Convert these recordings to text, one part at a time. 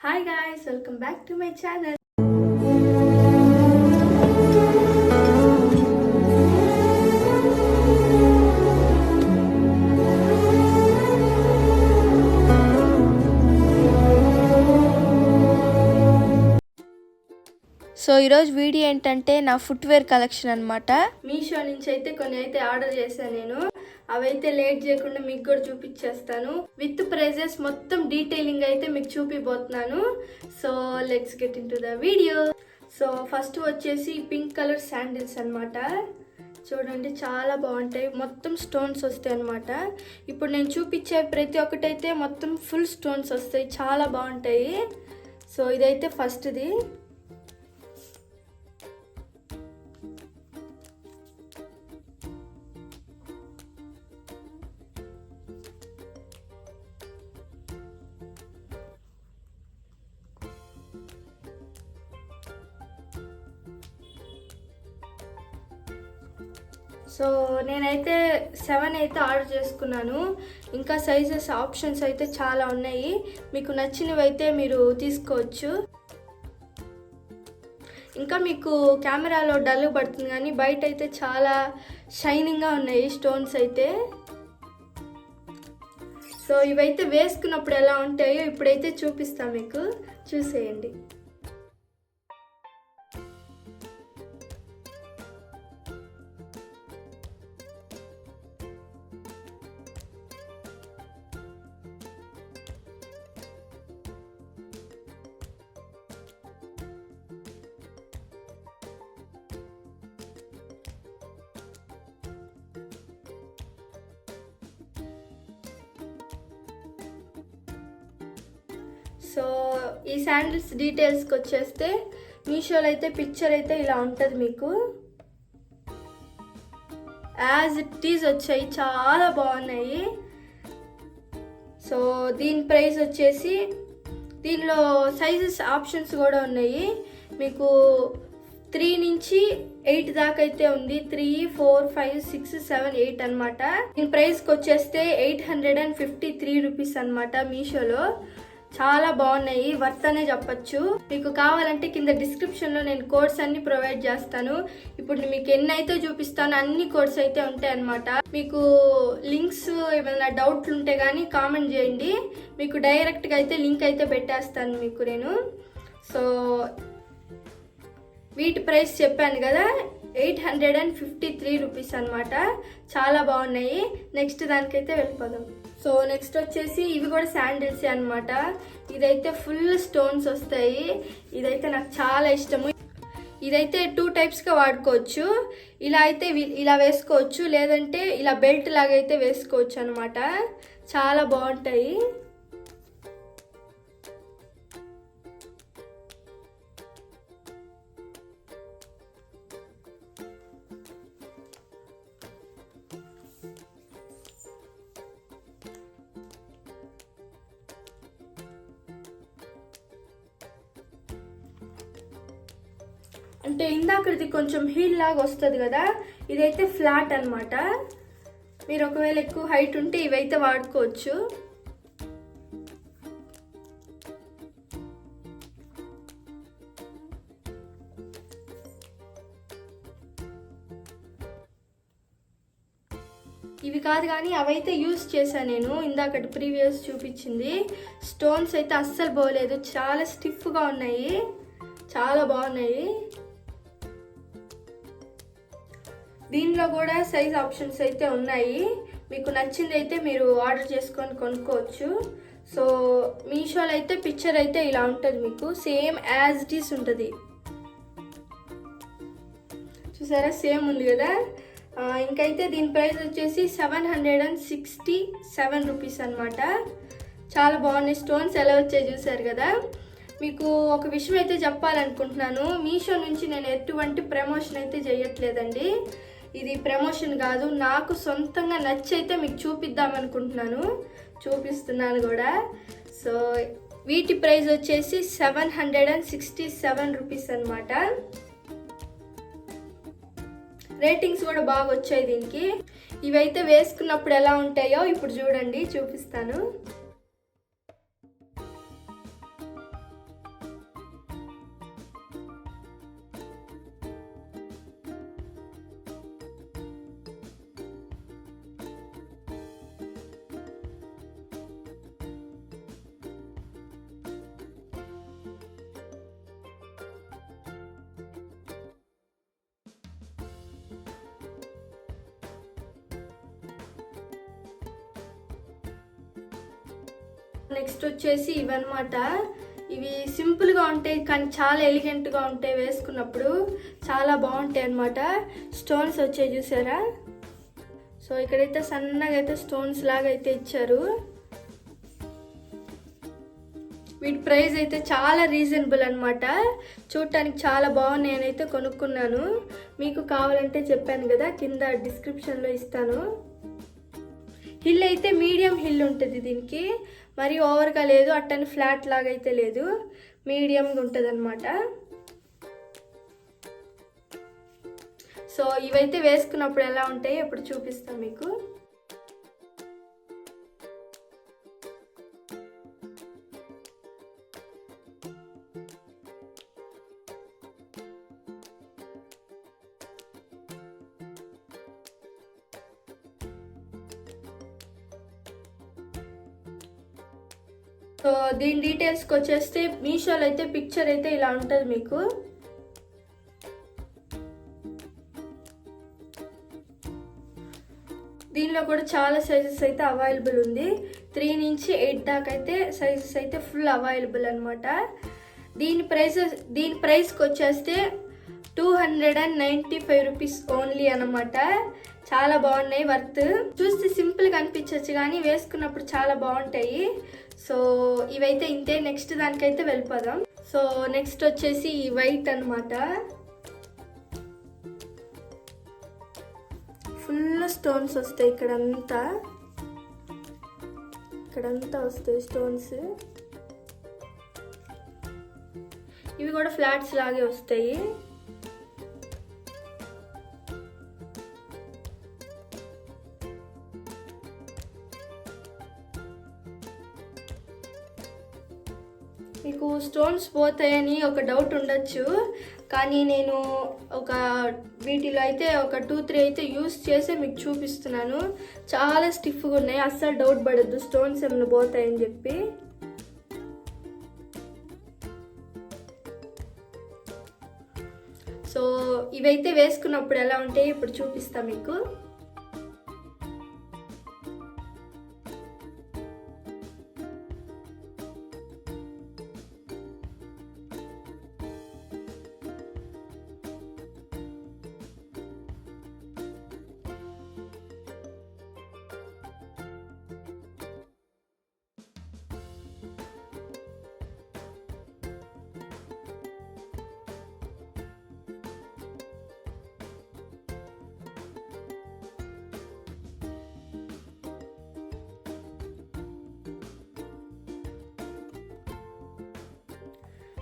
Hi guys, welcome back to my channel. So ఈరోజు video ఏంటంటే నా ఫుట్వేర్ కలెక్షన్ అనమాట. మీషో నుంచి అయితే కొన్ని అయితే ఆర్డర్ చేశాను నేను. అవైతే లేట్ చేయకుండా మీకు కూడా చూపించేస్తాను. విత్ ప్రైజెస్ మొత్తం డీటెయిలింగ్ అయితే మీకు చూపిపోతున్నాను. So let's get in to the video. So first వచ్చేసి పింక్ కలర్ శాండిల్స్ అనమాట. చూడండి చాలా బాగుంటాయి, మొత్తం స్టోన్స్ వస్తాయి అనమాట. ఇప్పుడు నేను చూపించే ప్రతి ఒక్కటైతే మొత్తం ఫుల్ స్టోన్స్ వస్తాయి, చాలా బాగుంటాయి. సో ఇదైతే ఫస్ట్ది. సో నేనైతే 7 అయితే ఆర్డర్ చేసుకున్నాను. ఇంకా సైజెస్ ఆప్షన్స్ అయితే చాలా ఉన్నాయి, మీకు నచ్చినవి అయితే మీరు తీసుకోవచ్చు. ఇంకా మీకు కెమెరాలో డల్ పడుతుంది కానీ బయట అయితే చాలా షైనింగ్గా ఉన్నాయి స్టోన్స్ అయితే. సో ఇవైతే వేసుకున్నప్పుడు ఎలా ఉంటాయో ఇప్పుడైతే చూపిస్తాను, మీకు చూసేయండి. సో ఈ శాండిల్స్ డీటెయిల్స్కి వచ్చేస్తే మీషోలో అయితే పిక్చర్ అయితే ఇలా ఉంటుంది మీకు. యాజ్ ఇట్ ఈజ్ వచ్చాయి, చాలా బాగున్నాయి. సో దీని ప్రైస్ వచ్చేసి, దీనిలో సైజెస్ ఆప్షన్స్ కూడా ఉన్నాయి. మీకు 3 నుంచి 8 దాకా అయితే ఉంది. 3, 4, 5, 6, 7, 8 అనమాట. దీని ప్రైస్కి వచ్చేస్తే 853 రూపీస్ అనమాట. మీషోలో చాలా బాగున్నాయి, వర్త్ అనే చెప్పచ్చు. మీకు కావాలంటే కింద డిస్క్రిప్షన్లో నేను కోడ్స్ అన్ని ప్రొవైడ్ చేస్తాను. ఇప్పుడు మీకు ఎన్ని అయితే చూపిస్తాను అన్ని కోడ్స్ అయితే ఉంటాయి అనమాట. మీకు లింక్స్ ఏమైనా డౌట్లు ఉంటే కానీ కామెంట్ చేయండి, మీకు డైరెక్ట్గా అయితే లింక్ అయితే పెట్టేస్తాను మీకు నేను. సో వీటి ప్రైస్ చెప్పాను కదా, 853 రూపీస్ అనమాట. చాలా బాగున్నాయి. నెక్స్ట్ దానికైతే వెళ్ళిపోదాం. సో నెక్స్ట్ వచ్చేసి ఇవి కూడా శాండిల్స్ అనమాట. ఇదైతే ఫుల్ స్టోన్స్ వస్తాయి. ఇదైతే నాకు చాలా ఇష్టము. ఇదైతే 2 టైప్స్గా వాడుకోవచ్చు. ఇలా అయితే ఇలా వేసుకోవచ్చు, లేదంటే ఇలా బెల్ట్ లాగా అయితే వేసుకోవచ్చు అనమాట. చాలా బాగుంటాయి. అంటే ఇందాకది కొంచెం హీల్ లాగా వస్తుంది కదా, ఇదైతే ఫ్లాట్ అనమాట. మీరు ఒకవేళ ఎక్కువ హైట్ ఉంటే ఇవైతే వాడుకోవచ్చు. ఇవి కాదు కానీ అవైతే యూస్ చేశాను నేను. ఇందాకటి ప్రీవియస్ చూపించింది స్టోన్స్ అయితే అస్సలు పోలేదు, చాలా స్టిఫ్గా ఉన్నాయి, చాలా బాగున్నాయి. దీనిలో కూడా సైజ్ ఆప్షన్స్ అయితే ఉన్నాయి, మీకు నచ్చింది అయితే మీరు ఆర్డర్ చేసుకొని కొనుక్కోవచ్చు. సో మీషోలో అయితే పిక్చర్ అయితే ఇలా ఉంటుంది, మీకు సేమ్ యాజ్ ఇట్ ఈస్ ఉంటుంది. చూసారా, సేమ్ ఉంది కదా. ఇంకైతే దీని ప్రైస్ వచ్చేసి 767 రూపీస్ అనమాట. చాలా బాగున్నాయి. స్టోన్స్ ఎలా వచ్చాయి చూసారు కదా. మీకు ఒక విషయం అయితే చెప్పాలనుకుంటున్నాను, మీషో నుంచి నేను ఎటువంటి ప్రమోషన్ అయితే చేయట్లేదండి. ఇది ప్రమోషన్ కాదు, నాకు సొంతంగా నచ్చైతే మీకు చూపిద్దాం అనుకుంటున్నాను, చూపిస్తున్నాను కూడా. సో వీటి ప్రైస్ వచ్చేసి 767 రూపీస్ అనమాట. రేటింగ్స్ కూడా బాగా వచ్చాయి దీనికి. ఇవైతే వేసుకున్నప్పుడు ఎలా ఉంటాయో ఇప్పుడు చూడండి, చూపిస్తాను. నెక్స్ట్ వచ్చేసి ఇవన్నమాట. ఇవి సింపుల్గా ఉంటాయి కానీ చాలా ఎలిగెంట్గా ఉంటాయి, వేసుకున్నప్పుడు చాలా బాగుంటాయి అన్నమాట. స్టోన్స్ వచ్చాయి చూసారా. సో ఇక్కడైతే సన్నగా అయితే స్టోన్స్ లాగా అయితే ఇచ్చారు. వీటి ప్రైస్ అయితే చాలా రీజనబుల్ అనమాట. చూడటానికి చాలా బాగున్నాయి, నేనైతే కొనుక్కున్నాను. మీకు కావాలంటే చెప్పాను కదా, కింద డిస్క్రిప్షన్లో ఇస్తాను. హిల్ అయితే మీడియం హిల్ ఉంటుంది దీనికి, మరి ఓవర్గా లేదు, అట్టని ఫ్లాట్ లాగా అయితే లేదు, మీడియంగా ఉంటుంది అనమాట. సో ఇవైతే వేసుకున్నప్పుడు ఎలా ఉంటాయి ఇప్పుడు చూపిస్తాను మీకు. సో దీని డీటెయిల్స్కి వచ్చేస్తే మీషోలో అయితే పిక్చర్ అయితే ఇలా ఉంటుంది మీకు. దీనిలో కూడా చాలా సైజెస్ అయితే అవైలబుల్ ఉంది. 3 నుంచి 8 దాకా అయితే సైజెస్ అయితే ఫుల్ అవైలబుల్ అనమాట. దీని ప్రైస్కి వచ్చేస్తే 295 రూపీస్ ఓన్లీ అనమాట. చాలా బాగున్నాయి, వర్త్. చూస్తే సింపుల్గా అనిపించవచ్చు కానీ వేసుకున్నప్పుడు చాలా బాగుంటాయి. సో ఇవైతే ఇంతే. నెక్స్ట్ దానికైతే వెళ్ళిపోదాం. సో నెక్స్ట్ వచ్చేసి ఈ వైట్ అనమాట. ఫుల్ స్టోన్స్ వస్తాయి ఇక్కడంతా వస్తాయి స్టోన్స్. ఇవి కూడా ఫ్లాట్స్ లాగే వస్తాయి. మీకు స్టోన్స్ పోతాయని ఒక డౌట్ ఉండొచ్చు, కానీ నేను వీటిలో అయితే ఒక 2-3 అయితే యూస్ చేసి మీకు చూపిస్తున్నాను. చాలా స్టిఫ్గా ఉన్నాయి, అస్సలు డౌట్ పడద్దు స్టోన్స్ ఏమైనా పోతాయని చెప్పి. సో ఇవైతే వేసుకున్నప్పుడు ఎలా ఉంటాయి ఇప్పుడు చూపిస్తా మీకు.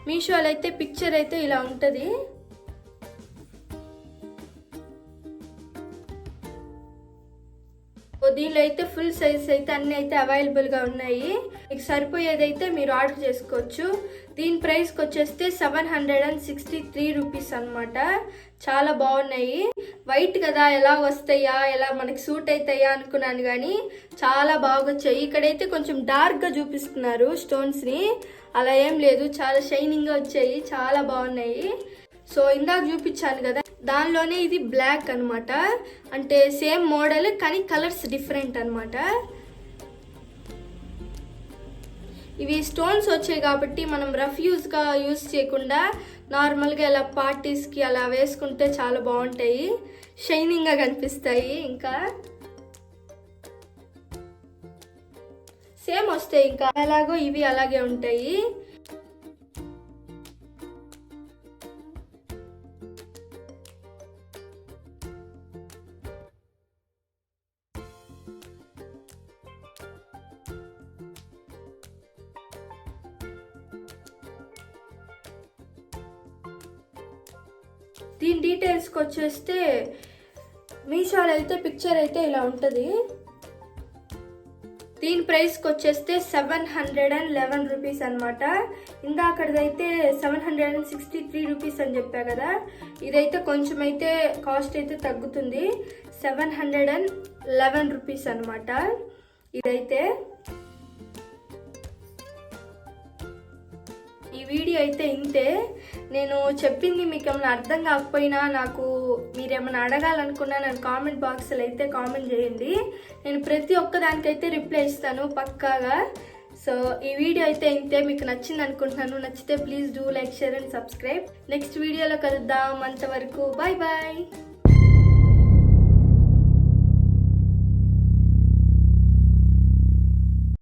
మీషోలో అయితే పిక్చర్ అయితే ఇలా ఉంటుంది. దీనిలో అయితే ఫుల్ సైజ్ అయితే అన్ని అయితే అవైలబుల్గా ఉన్నాయి. మీకు సరిపోయేదైతే మీరు ఆర్డర్ చేసుకోవచ్చు. దీని ప్రైస్కి వచ్చేస్తే 763 రూపీస్ అనమాట. చాలా బాగున్నాయి. వైట్ కదా, ఎలా వస్తాయా, ఎలా మనకి సూట్ అవుతాయా అనుకున్నాను కానీ చాలా బాగా వచ్చాయి. ఇక్కడైతే కొంచెం డార్క్గా చూపిస్తున్నారు స్టోన్స్ని, అలా ఏం లేదు, చాలా షైనింగ్గా వచ్చాయి, చాలా బాగున్నాయి. సో ఇందాక చూపించాను కదా, దానిలోనే ఇది బ్లాక్ అనమాట. అంటే సేమ్ మోడల్ కానీ కలర్స్ డిఫరెంట్ అనమాట. ఇవి స్టోన్స్ వచ్చాయి కాబట్టి మనం రఫ్ యూజ్గా యూజ్ చేయకుండా నార్మల్గా ఇలా పార్టీస్కి అలా వేసుకుంటే చాలా బాగుంటాయి, షైనింగ్గా కనిపిస్తాయి. ఇంకా సేమ్ వస్తాయి, ఇంకా ఎలాగో ఇవి అలాగే ఉంటాయి. దీని డీటెయిల్స్కి వచ్చేస్తే మీషోలో అయితే పిక్చర్ అయితే ఇలా ఉంటుంది. దీని ప్రైస్కి వచ్చేస్తే 711 రూపీస్ అనమాట. ఇందాకడైతే 763 రూపీస్ అని చెప్పా కదా, ఇదైతే కొంచెం అయితే కాస్ట్ అయితే తగ్గుతుంది. 711 రూపీస్ అనమాట ఇదైతే. ఈ వీడియో అయితే ఇంతే. నేను చెప్పింది మీకు ఏమైనా అర్థం కాకపోయినా, నాకు మీరేమైనా అడగాలనుకున్నా నన్ను కామెంట్ బాక్స్లో అయితే కామెంట్ చేయండి. నేను ప్రతి ఒక్క దానికైతే రిప్లై ఇస్తాను పక్కాగా. సో ఈ వీడియో అయితే ఇంతే, మీకు నచ్చింది అనుకుంటున్నాను. నచ్చితే please do like, share and subscribe. Next వీడియోలో కలుద్దాం. అంతవరకు బాయ్ బాయ్.